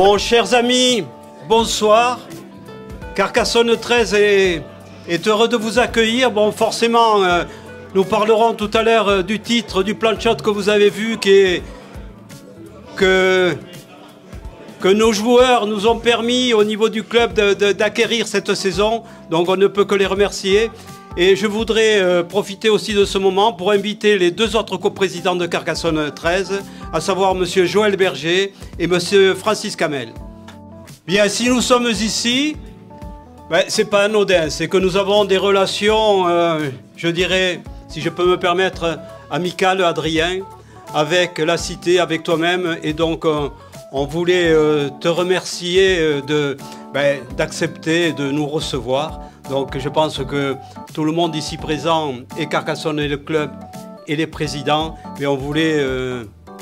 Bon, chers amis, bonsoir. Carcassonne 13 est heureux de vous accueillir. Bon, forcément, nous parlerons tout à l'heure du titre, du plan de shot que vous avez vu, que nos joueurs nous ont permis au niveau du club d'acquérir cette saison. Donc on ne peut que les remercier. Et je voudrais profiter aussi de ce moment pour inviter les deux autres coprésidents de Carcassonne 13, à savoir M. Joël Berger et M. Francis Kamel. Bien, si nous sommes ici, ben, ce n'est pas anodin, c'est que nous avons des relations, je dirais, si je peux me permettre, amicales, Adrien, avec la cité, avec toi-même. Et donc, on voulait te remercier d'accepter de nous recevoir. Donc je pense que tout le monde ici présent, et Carcassonne et le club et les présidents, mais on voulait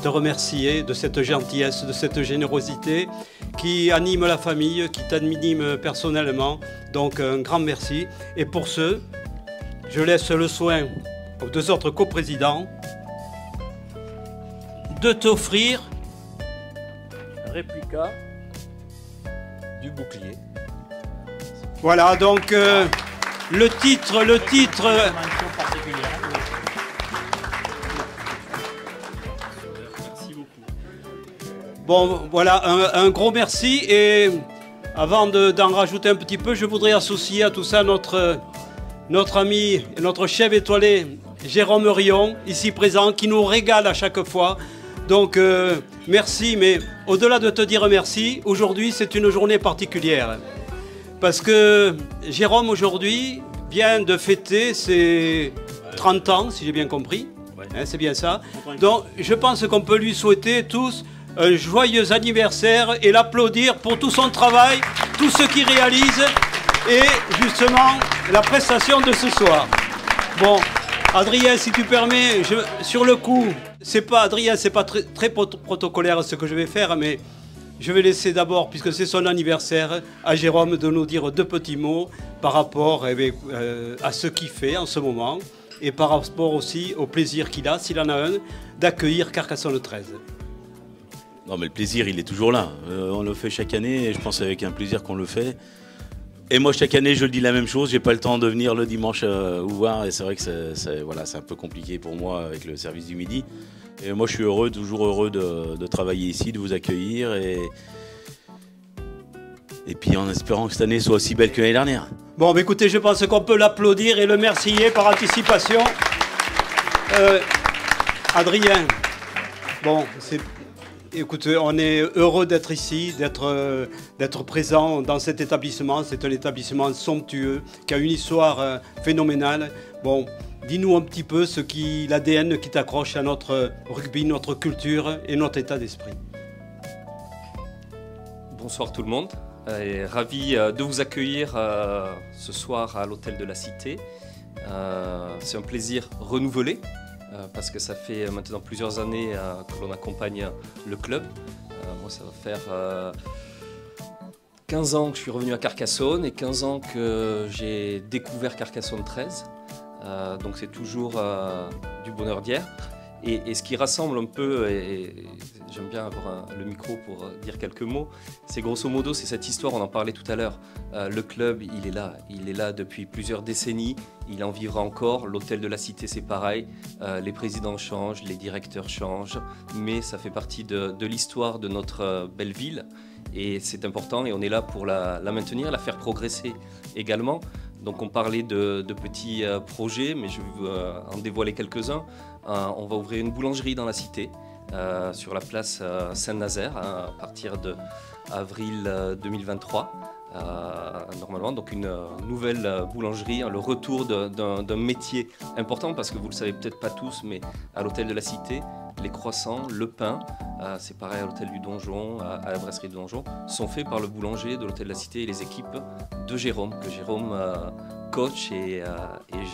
te remercier de cette gentillesse, de cette générosité qui anime la famille, qui t'anime personnellement. Donc un grand merci. Et pour ce, je laisse le soin aux deux autres coprésidents de t'offrir réplica du bouclier. Voilà, donc le titre. Merci beaucoup. Bon, voilà, un gros merci. Et avant d'en rajouter un petit peu, je voudrais associer à tout ça notre ami et notre chef étoilé, Jérôme Rion, ici présent, qui nous régale à chaque fois. Donc, merci, mais au-delà de te dire merci, aujourd'hui, c'est une journée particulière. Parce que Jérôme, aujourd'hui, vient de fêter ses 30 ans, si j'ai bien compris. Ouais. Hein, c'est bien ça. Donc, je pense qu'on peut lui souhaiter tous un joyeux anniversaire et l'applaudir pour tout son travail, tout ce qu'il réalise et justement la prestation de ce soir. Bon, Adrien, si tu permets, sur le coup, c'est pas Adrien, c'est pas très protocolaire ce que je vais faire, mais je vais laisser d'abord, puisque c'est son anniversaire, à Jérôme de nous dire deux petits mots par rapport à ce qu'il fait en ce moment et par rapport aussi au plaisir qu'il a, s'il en a un, d'accueillir Carcassonne 13. Non mais le plaisir, il est toujours là. On le fait chaque année et je pense avec un plaisir qu'on le fait. Et moi, chaque année, je dis la même chose. J'ai pas le temps de venir le dimanche vous voir et c'est vrai que c'est un peu compliqué pour moi avec le service du midi. Et moi, je suis heureux, toujours heureux de travailler ici, de vous accueillir et puis en espérant que cette année soit aussi belle que l'année dernière. Bon, bah écoutez, je pense qu'on peut l'applaudir et le remercier par anticipation. Adrien, bon, écoutez, on est heureux d'être ici, d'être présent dans cet établissement. C'est un établissement somptueux, qui a une histoire phénoménale. Bon, dis-nous un petit peu l'ADN qui t'accroche à notre rugby, notre culture et notre état d'esprit. Bonsoir tout le monde. Ravi de vous accueillir ce soir à l'hôtel de la Cité. C'est un plaisir renouvelé parce que ça fait maintenant plusieurs années que l'on accompagne le club. Moi, ça va faire 15 ans que je suis revenu à Carcassonne et 15 ans que j'ai découvert Carcassonne 13. Donc c'est toujours du bonheur d'hier. Et ce qui rassemble un peu, et j'aime bien avoir le micro pour dire quelques mots, c'est grosso modo, c'est cette histoire, on en parlait tout à l'heure. Le club, il est là depuis plusieurs décennies, il en vivra encore. L'hôtel de la Cité, c'est pareil, les présidents changent, les directeurs changent, mais ça fait partie de l'histoire de notre belle ville. Et c'est important et on est là pour la maintenir, la faire progresser également. Donc on parlait de petits projets, mais je vais en dévoiler quelques-uns. On va ouvrir une boulangerie dans la cité, sur la place Saint-Nazaire, à partir d'avril 2023. Normalement, donc une nouvelle boulangerie, le retour d'un métier important, parce que vous ne le savez peut-être pas tous, mais à l'hôtel de la Cité, les croissants, le pain, c'est pareil à l'hôtel du Donjon, à la brasserie du Donjon, sont faits par le boulanger de l'hôtel de la Cité et les équipes de Jérôme, que Jérôme coach et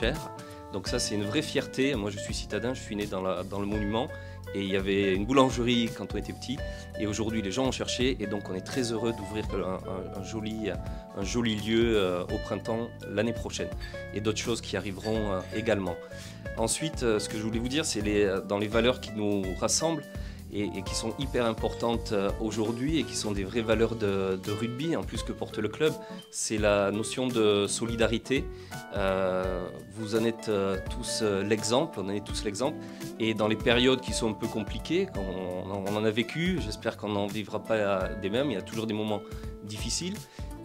gère. Donc ça, c'est une vraie fierté. Moi, je suis citadin, je suis né dans le monument et il y avait une boulangerie quand on était petit. Et aujourd'hui, les gens ont cherché et donc on est très heureux d'ouvrir un joli lieu au printemps l'année prochaine. Et d'autres choses qui arriveront également. Ensuite, ce que je voulais vous dire, c'est dans les valeurs qui nous rassemblent. et qui sont hyper importantes aujourd'hui et qui sont des vraies valeurs de rugby, en plus que porte le club, c'est la notion de solidarité. Vous en êtes tous l'exemple, on en est tous l'exemple, et dans les périodes qui sont un peu compliquées, on en a vécu, j'espère qu'on n'en vivra pas des mêmes, il y a toujours des moments difficiles.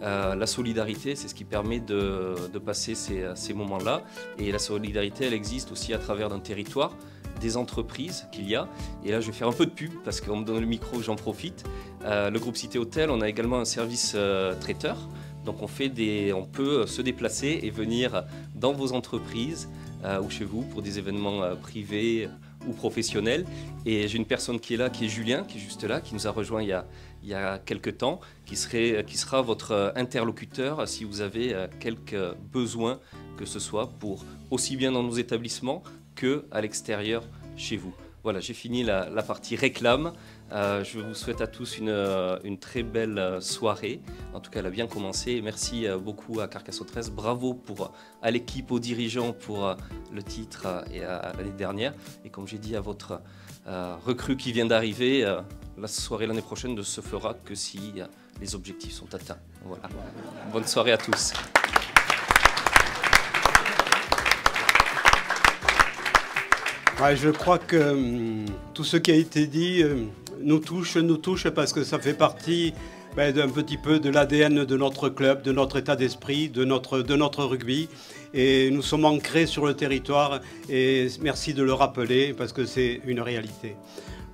La solidarité, c'est ce qui permet de passer ces moments-là, et la solidarité, elle existe aussi à travers d'un territoire, des entreprises qu'il y a. Et là, je vais faire un peu de pub parce qu'on me donne le micro, j'en profite. Le groupe Cité Hôtel, on a également un service traiteur. Donc on peut se déplacer et venir dans vos entreprises ou chez vous pour des événements privés ou professionnels. Et j'ai une personne qui est là, qui est Julien, qui est juste là, qui nous a rejoint il y a quelques temps, qui sera votre interlocuteur si vous avez quelques besoins que ce soit, pour aussi bien dans nos établissements qu'à l'extérieur chez vous. Voilà, j'ai fini la partie réclame. Je vous souhaite à tous une très belle soirée. En tout cas, elle a bien commencé. Et merci beaucoup à Carcassonne 13. Bravo à l'équipe, aux dirigeants pour le titre et à l'année dernière. Et comme j'ai dit à votre recrue qui vient d'arriver, la soirée l'année prochaine ne se fera que si les objectifs sont atteints. Voilà. Bonne soirée à tous. Ouais, je crois que tout ce qui a été dit nous touche parce que ça fait partie d'un petit peu de l'ADN de notre club, de notre état d'esprit, de notre rugby. Et nous sommes ancrés sur le territoire et merci de le rappeler parce que c'est une réalité.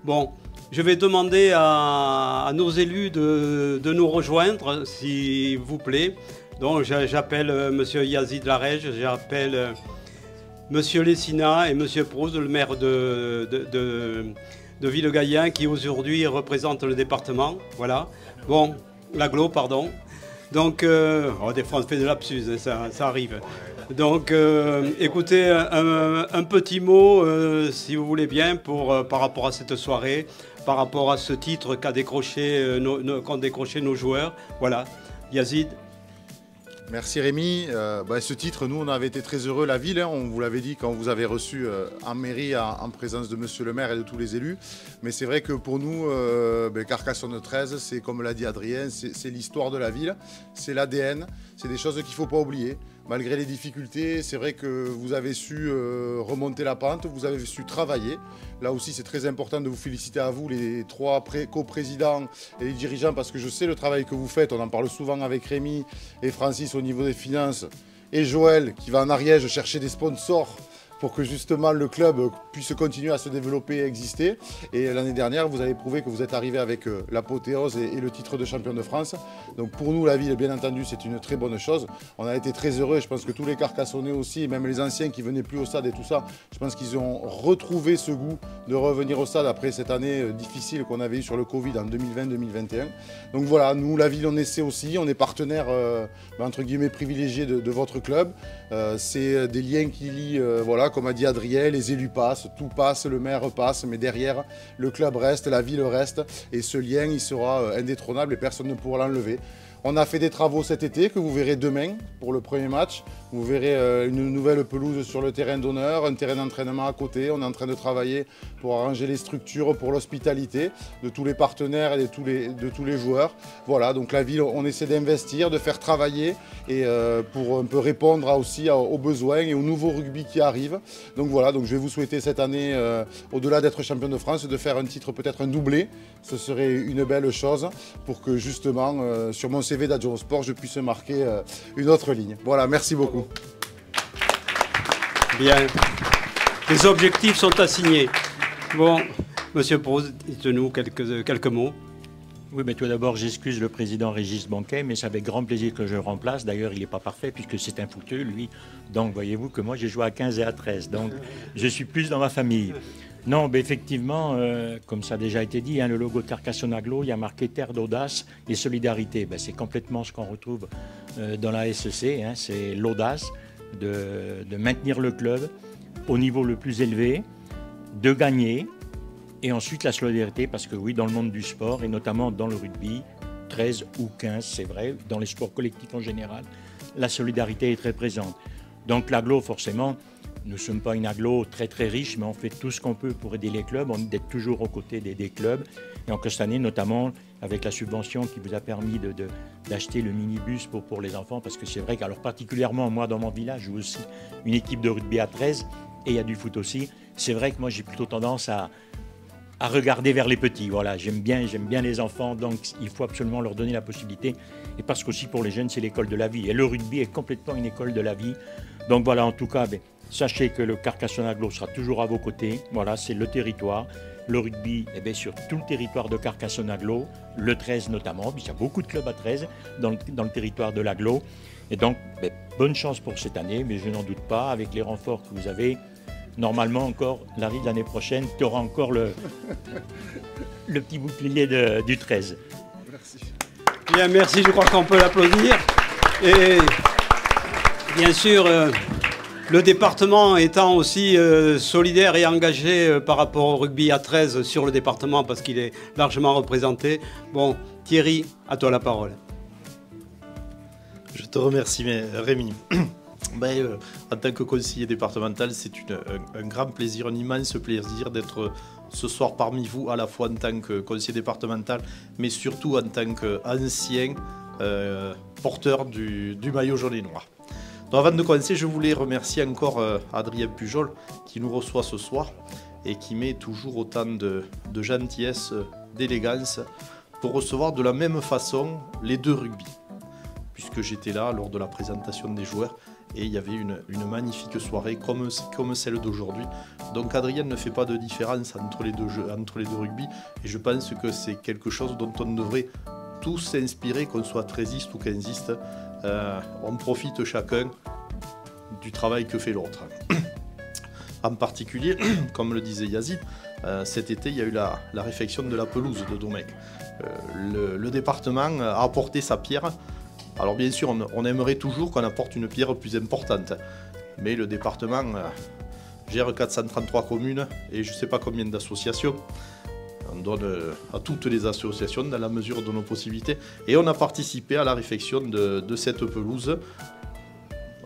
Bon, je vais demander à nos élus de nous rejoindre, s'il vous plaît. Donc j'appelle M. Yazid Larège, j'appelle Monsieur Lessina et Monsieur Proust, le maire de Villegayen, qui aujourd'hui représente le département. Voilà. Bon, l'agglo, pardon. Donc, des fois on fait de lapsus, hein, ça arrive. Donc, écoutez, un petit mot, si vous voulez bien, par rapport à cette soirée, par rapport à ce titre qu'ont décroché nos joueurs. Voilà. Yazid. Merci Rémi. Ce titre, nous on avait été très heureux, la ville, hein, on vous l'avait dit quand vous avez reçu en mairie en présence de monsieur le maire et de tous les élus. Mais c'est vrai que pour nous, Carcassonne 13, c'est comme l'a dit Adrien, c'est l'histoire de la ville, c'est l'ADN, c'est des choses qu'il ne faut pas oublier. Malgré les difficultés, c'est vrai que vous avez su remonter la pente, vous avez su travailler. Là aussi, c'est très important de vous féliciter à vous, les trois coprésidents et les dirigeants, parce que je sais le travail que vous faites. On en parle souvent avec Rémi et Francis au niveau des finances. Et Joël, qui va en Ariège chercher des sponsors pour que justement le club puisse continuer à se développer et exister. Et l'année dernière, vous avez prouvé que vous êtes arrivé avec l'apothéose et le titre de champion de France. Donc pour nous, la ville, bien entendu, c'est une très bonne chose. On a été très heureux, je pense que tous les Carcassonnais aussi, et même les anciens qui venaient plus au stade et tout ça, je pense qu'ils ont retrouvé ce goût de revenir au stade après cette année difficile qu'on avait eue sur le Covid en 2020-2021. Donc voilà, nous, la ville, on essaie aussi, on est partenaire, entre guillemets, privilégié de votre club. C'est des liens qui lient, voilà, comme a dit Adrien, les élus passent, tout passe, le maire passe, mais derrière, le club reste, la ville reste, et ce lien, il sera indétrônable et personne ne pourra l'enlever. On a fait des travaux cet été que vous verrez demain pour le premier match. Vous verrez une nouvelle pelouse sur le terrain d'honneur, un terrain d'entraînement à côté. On est en train de travailler pour arranger les structures pour l'hospitalité de tous les partenaires et de tous les joueurs. Voilà, donc la ville, on essaie d'investir, de faire travailler et pour un peu répondre aussi aux besoins et aux nouveaux rugby qui arrivent. Donc voilà, donc je vais vous souhaiter cette année, au-delà d'être champion de France, de faire un titre, peut-être un doublé. Ce serait une belle chose pour que justement, sur mon CV d'adjoint au sport, je puisse marquer une autre ligne. Voilà, merci beaucoup. Bien. Les objectifs sont assignés. Bon, Monsieur Proust, dites-nous quelques mots. Oui, mais tout d'abord, j'excuse le président Régis Banquet, mais c'est avec grand plaisir que je le remplace. D'ailleurs, il n'est pas parfait puisque c'est un footeux, lui. Donc, voyez-vous que moi, j'ai joué à 15 et à 13. Donc, je suis plus dans ma famille. Non, mais effectivement, comme ça a déjà été dit, hein, le logo de Carcassonne Agglo, il y a marqué Terre d'audace et solidarité. Ben, c'est complètement ce qu'on retrouve dans la SEC. Hein, c'est l'audace de maintenir le club au niveau le plus élevé, de gagner, et ensuite la solidarité, parce que oui, dans le monde du sport, et notamment dans le rugby, 13 ou 15, c'est vrai, dans les sports collectifs en général, la solidarité est très présente. Donc l'Agglo, forcément, nous ne sommes pas une agglo très très riche, mais on fait tout ce qu'on peut pour aider les clubs, on est toujours aux côtés des clubs. Et encore cette année, notamment avec la subvention qui vous a permis d'acheter le minibus pour les enfants, parce que c'est vrai qu'alors particulièrement moi dans mon village, je joue aussi une équipe de rugby à 13 et il y a du foot aussi. C'est vrai que moi j'ai plutôt tendance à regarder vers les petits. Voilà, j'aime bien les enfants, donc il faut absolument leur donner la possibilité. Et parce qu'aussi pour les jeunes, c'est l'école de la vie. Et le rugby est complètement une école de la vie. Donc voilà, en tout cas, sachez que le Carcassonne Agglo sera toujours à vos côtés. Voilà, c'est le territoire. Le rugby, sur tout le territoire de Carcassonne Agglo, le 13 notamment, puisqu'il y a beaucoup de clubs à 13 dans le territoire de l'Agglo. Et donc, bonne chance pour cette année, mais je n'en doute pas, avec les renforts que vous avez. Normalement, encore, Larry, l'année prochaine, tu auras encore le petit bouclier du 13. Merci. Bien, merci, je crois qu'on peut l'applaudir. Et bien sûr, le département étant aussi solidaire et engagé par rapport au rugby à 13 sur le département, parce qu'il est largement représenté. Bon, Thierry, à toi la parole. Je te remercie, Rémi. En tant que conseiller départemental, c'est un grand plaisir, un immense plaisir d'être ce soir parmi vous, à la fois en tant que conseiller départemental, mais surtout en tant qu'ancien porteur du maillot jaune et noir. Donc avant de commencer, je voulais remercier encore Adrien Pujol qui nous reçoit ce soir et qui met toujours autant de gentillesse, d'élégance pour recevoir de la même façon les deux rugby. Puisque j'étais là lors de la présentation des joueurs et il y avait une magnifique soirée comme celle d'aujourd'hui. Donc Adrien ne fait pas de différence entre les deux rugby et je pense que c'est quelque chose dont on devrait tous s'inspirer, qu'on soit 13iste ou 15iste. On profite chacun du travail que fait l'autre. En particulier, comme le disait Yazid, cet été il y a eu la réfection de la pelouse de Domecq. Le département a apporté sa pierre. Alors bien sûr, on aimerait toujours qu'on apporte une pierre plus importante, mais le département gère 433 communes et je ne sais pas combien d'associations. On donne à toutes les associations dans la mesure de nos possibilités et on a participé à la réfection de cette pelouse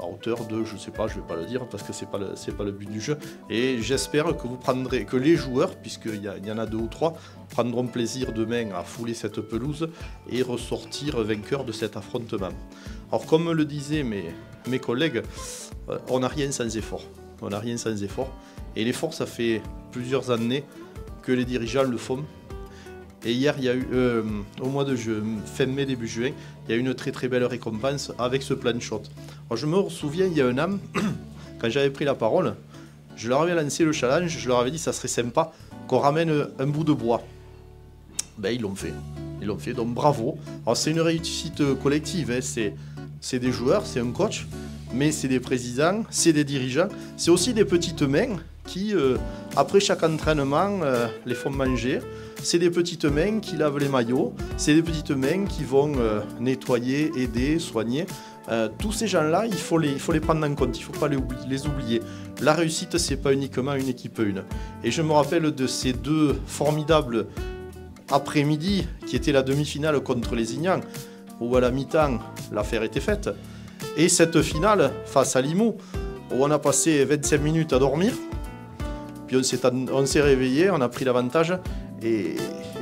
à hauteur de, je ne sais pas, je ne vais pas le dire parce que c'est pas le but du jeu. Et j'espère que les joueurs, puisqu'il y en a 2 ou 3, prendront plaisir demain à fouler cette pelouse et ressortir vainqueurs de cet affrontement. Alors comme le disaient mes collègues, on n'a rien sans effort. On n'a rien sans effort. Et l'effort, ça fait plusieurs années que les dirigeants le font. Et hier, il y a eu, au mois de fin mai, début juin, il y a eu une très très belle récompense avec ce plan shot. Alors, je me souviens, il y a un an, quand j'avais pris la parole, je leur avais lancé le challenge, je leur avais dit que ça serait sympa qu'on ramène un bout de bois. Ils l'ont fait. Ils l'ont fait, donc bravo. Alors c'est une réussite collective, hein. C'est des joueurs, c'est un coach, mais c'est des présidents, c'est des dirigeants, c'est aussi des petites mains qui, après chaque entraînement, les font manger. C'est des petites mains qui lavent les maillots, c'est des petites mains qui vont nettoyer, aider, soigner. Tous ces gens-là, il faut les prendre en compte, il ne faut pas les oublier. La réussite, ce n'est pas uniquement une équipe une. Et je me rappelle de ces 2 formidables après-midi qui étaient la demi-finale contre les Ignans, où à la mi-temps, l'affaire était faite. Et cette finale face à Limoux, où on a passé 25 minutes à dormir, puis on s'est réveillé, on a pris l'avantage et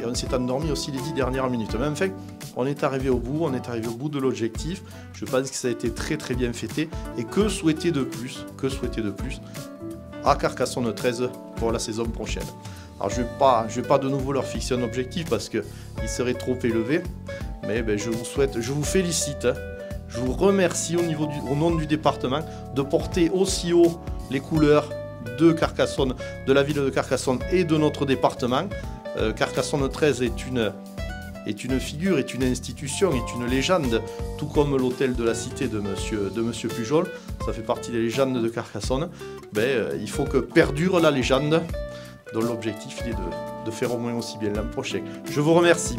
on s'est endormi aussi les 10 dernières minutes. Mais enfin, on est arrivé au bout, de l'objectif. Je pense que ça a été très très bien fêté. Et que souhaiter de plus à Carcassonne 13 pour la saison prochaine. Alors je vais pas de nouveau leur fixer un objectif parce qu'il serait trop élevé. Mais je vous félicite. Je vous remercie au nom du département de porter aussi haut les couleurs de Carcassonne, de la ville de Carcassonne et de notre département. Carcassonne 13 est une figure, est une institution, est une légende, tout comme l'hôtel de la cité de monsieur Pujol. Ça fait partie des légendes de Carcassonne. Il faut que perdure la légende, dont l'objectif est de faire au moins aussi bien l'an prochain. Je vous remercie.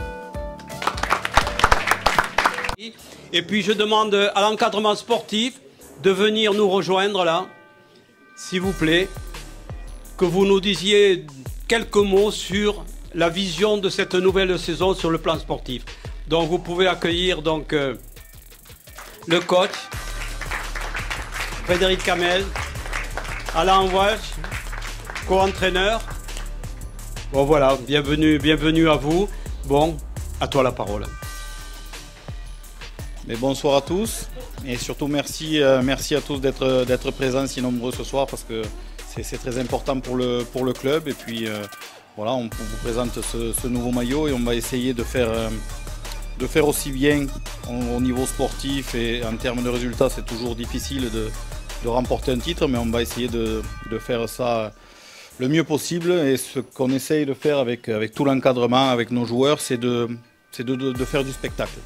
Et puis je demande à l'encadrement sportif de venir nous rejoindre là, s'il vous plaît, que vous nous disiez quelques mots sur la vision de cette nouvelle saison sur le plan sportif. Donc vous pouvez accueillir donc, le coach, Frédéric Kamel, Alain Walsh, co-entraîneur. Bon voilà, bienvenue à vous. Bon, à toi la parole. Mais bonsoir à tous et surtout merci à tous d'être présents si nombreux ce soir parce que c'est très important pour le club et puis voilà, on vous présente ce nouveau maillot et on va essayer de faire aussi bien au niveau sportif et en termes de résultats. C'est toujours difficile de remporter un titre, mais on va essayer de faire ça le mieux possible. Et ce qu'on essaye de faire avec tout l'encadrement, avec nos joueurs, c'est de faire du spectacle.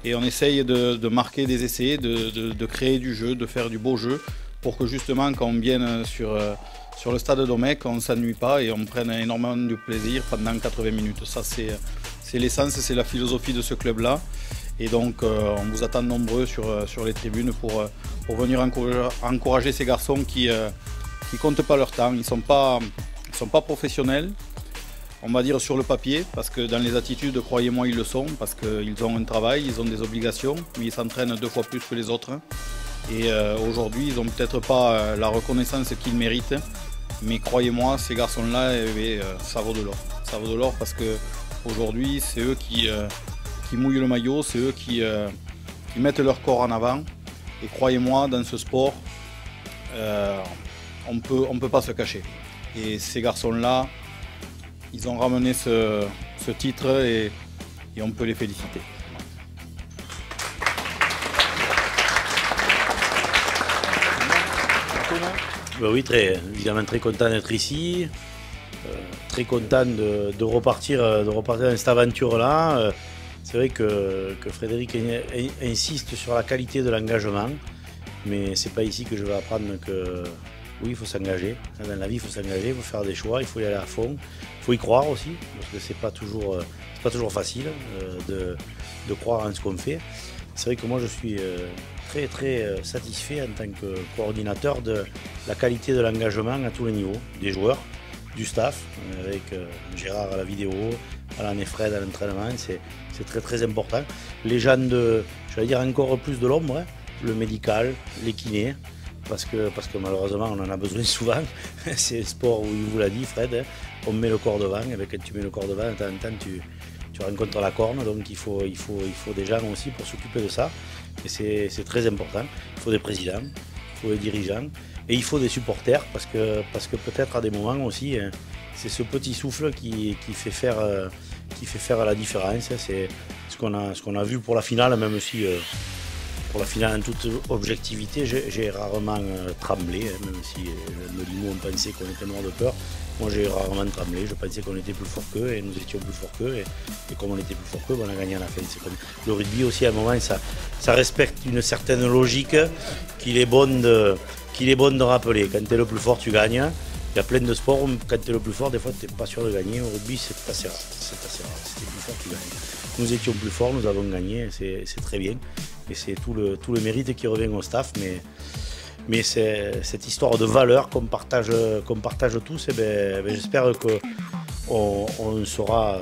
Et on essaye de marquer des essais, de créer du jeu, de faire du beau jeu pour que justement quand on vienne sur le stade d'Omec, on ne s'ennuie pas et on prenne énormément de plaisir pendant 80 minutes. Ça c'est l'essence, c'est la philosophie de ce club-là. Et donc on vous attend nombreux sur les tribunes pour venir encourager ces garçons qui comptent pas leur temps. Ils sont pas professionnels, on va dire sur le papier, parce que dans les attitudes, croyez-moi, ils le sont, parce qu'ils ont un travail, ils ont des obligations, mais ils s'entraînent 2 fois plus que les autres. Et aujourd'hui, ils n'ont peut-être pas la reconnaissance qu'ils méritent, mais croyez-moi, ces garçons-là, ça vaut de l'or. Ça vaut de l'or parce qu'aujourd'hui, c'est eux qui mouillent le maillot, c'est eux qui mettent leur corps en avant. Et croyez-moi, dans ce sport, on peut pas se cacher. Et ces garçons-là, ils ont ramené ce titre et on peut les féliciter. Ben oui, évidemment très content d'être ici, très content de repartir dans cette aventure-là. C'est vrai que Frédéric insiste sur la qualité de l'engagement, mais c'est pas ici que je vais apprendre que oui, il faut s'engager. Dans la vie, il faut s'engager, il faut faire des choix, il faut y aller à fond, il faut y croire aussi, parce que c'est pas toujours facile de croire en ce qu'on fait. C'est vrai que moi, je suis très satisfait en tant que coordinateur de la qualité de l'engagement à tous les niveaux, des joueurs, du staff, avec Gérard à la vidéo, Alain et Fred à l'entraînement, c'est très important. Les gens j'allais dire encore plus de l'ombre, hein, le médical, les kinés, parce que malheureusement on en a besoin souvent. C'est le sport où il vous l'a dit Fred, hein, on met le corps devant, et quand tu mets le corps devant, de temps en temps tu rencontres la corne, donc il faut des gens aussi pour s'occuper de ça. Et c'est très important. Il faut des présidents, il faut des dirigeants et il faut des supporters parce que peut-être à des moments aussi, hein, c'est ce petit souffle qui fait faire la différence. C'est ce qu'on a vu pour la finale, même si pour la finale en toute objectivité, j'ai rarement tremblé, hein, même si nous on pensait qu'on était mort de peur. Moi j'ai rarement tremblé, je pensais qu'on était plus fort qu'eux et nous étions plus forts qu'eux et comme on était plus fort qu'eux, on a gagné à la fin. C'est comme le rugby aussi à un moment, ça respecte une certaine logique qu'il est bon de rappeler. Quand tu es le plus fort, tu gagnes. Il y a plein de sports où quand tu es le plus fort, des fois tu n'es pas sûr de gagner. Au rugby c'est assez rare. Si tu es plus fort, tu gagnes. Nous étions plus forts, nous avons gagné, c'est très bien. Et c'est tout le mérite qui revient au staff. Mais c'est cette histoire de valeur qu'on partage tous. Et j'espère qu'on saura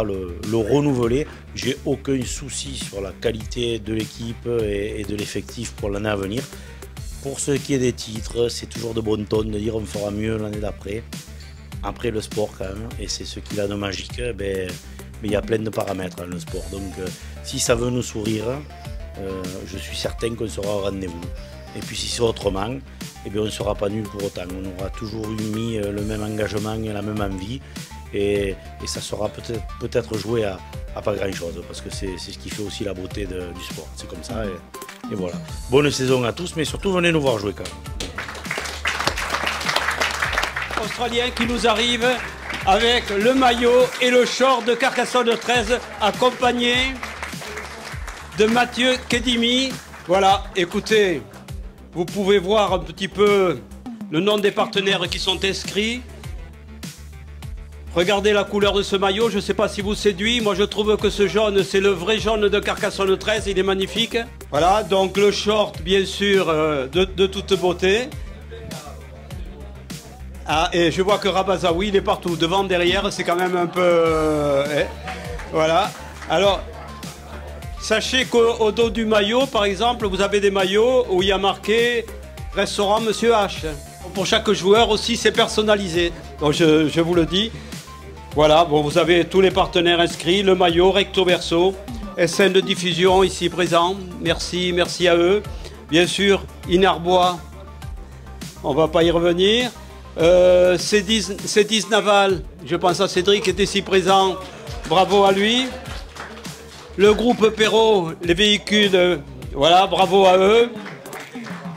le renouveler. J'ai aucun souci sur la qualité de l'équipe et de l'effectif pour l'année à venir. Pour ce qui est des titres, c'est toujours de bon ton de dire on fera mieux l'année d'après. Après le sport quand même, et c'est ce qu'il a de magique, mais il y a plein de paramètres dans le sport. Donc si ça veut nous sourire, je suis certain qu'on sera au rendez-vous. Et puis si c'est autrement, on ne sera pas nul pour autant. On aura toujours mis le même engagement et la même envie. Et ça sera peut-être joué à pas grand-chose, parce que c'est ce qui fait aussi la beauté du sport. C'est comme ça, et voilà. Bonne saison à tous, mais surtout venez nous voir jouer quand même. Australien qui nous arrive avec le maillot et le short de Carcassonne 13, accompagné de Mathieu Kedimi. Voilà, écoutez, vous pouvez voir un petit peu le nom des partenaires qui sont inscrits. Regardez la couleur de ce maillot, je ne sais pas si vous séduit. Moi, je trouve que ce jaune, c'est le vrai jaune de Carcassonne 13. Il est magnifique. Voilà, donc le short, bien sûr, de toute beauté. Ah, et je vois que Rabazaoui, il est partout. Devant, derrière, c'est quand même un peu... voilà. Alors, sachez qu'au dos du maillot, par exemple, vous avez des maillots où il y a marqué « Restaurant Monsieur H ». pour chaque joueur aussi, c'est personnalisé. Donc je vous le dis. Voilà, bon, vous avez tous les partenaires inscrits, le maillot, recto verso, SN de diffusion ici présent. Merci, merci à eux. Bien sûr, Inarbois, on ne va pas y revenir. C10 Naval, je pense à Cédric qui est ici présent. Bravo à lui. Le groupe Perrault, les véhicules, voilà, bravo à eux.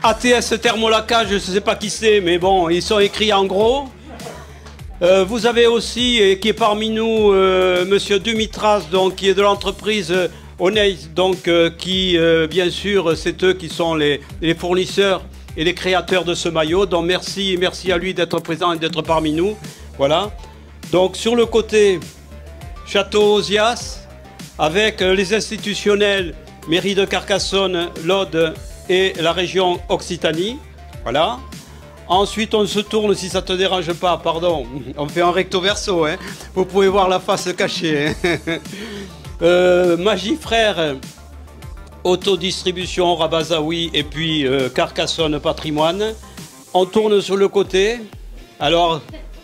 ATS Thermolaca, je ne sais pas qui c'est, mais bon, ils sont écrits en gros. Vous avez aussi, qui est parmi nous, Monsieur Dumitras, donc, qui est de l'entreprise Oneis, donc, qui, bien sûr, c'est eux qui sont les fournisseurs et les créateurs de ce maillot. Donc, merci à lui d'être présent et d'être parmi nous. Voilà. Donc, sur le côté, Château Osias, avec les institutionnels, mairie de Carcassonne, l'Aude et la région Occitanie. Voilà. Ensuite, on se tourne, si ça ne te dérange pas, pardon. On fait un recto verso, hein. Vous pouvez voir la face cachée. Hein. Magifrère, Autodistribution, Rabazaoui et puis Carcassonne Patrimoine. On tourne sur le côté. Alors,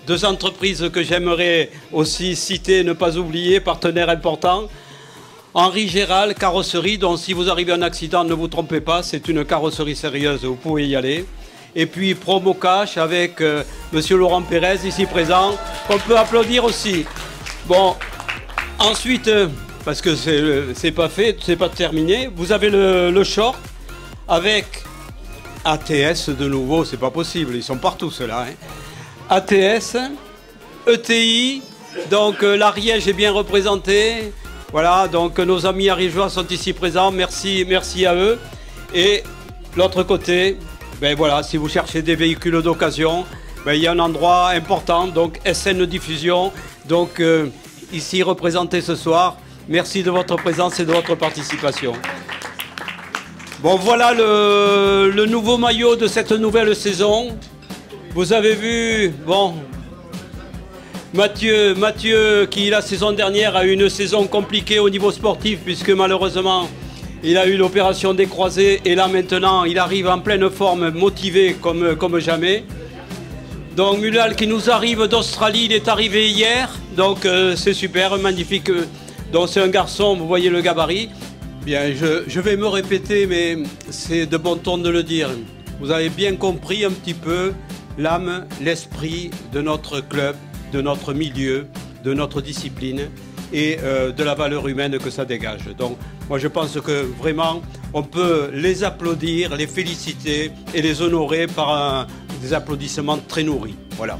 deux entreprises que j'aimerais aussi citer, ne pas oublier, partenaires importants. Henri Géral, carrosserie, donc si vous arrivez à un accident, ne vous trompez pas, c'est une carrosserie sérieuse, vous pouvez y aller. Et puis Promo Cash avec Monsieur Laurent Pérez, ici présent, qu'on peut applaudir aussi. Bon, ensuite, parce que c'est pas fait, c'est pas terminé, vous avez le short avec ATS de nouveau, c'est pas possible, ils sont partout ceux-là. Hein. ATS, ETI, donc l'Ariège est bien représenté. Voilà, donc nos amis ariégeois sont ici présents, merci à eux. Et l'autre côté, ben voilà, si vous cherchez des véhicules d'occasion, ben il y a un endroit important, donc SN Diffusion, donc ici représenté ce soir. Merci de votre présence et de votre participation. Bon, voilà le nouveau maillot de cette nouvelle saison. Vous avez vu, bon, Mathieu, qui la saison dernière a eu une saison compliquée au niveau sportif, puisque malheureusement, il a eu l'opération des croisés et là maintenant, il arrive en pleine forme, motivé comme jamais. Donc Mulal qui nous arrive d'Australie, il est arrivé hier, donc c'est super, magnifique. Donc c'est un garçon, vous voyez le gabarit. Bien, je vais me répéter, mais c'est de bon ton de le dire. Vous avez bien compris un petit peu l'âme, l'esprit de notre club, de notre milieu, de notre discipline et de la valeur humaine que ça dégage. Donc moi je pense que vraiment on peut les applaudir, les féliciter et les honorer par des applaudissements très nourris. Voilà.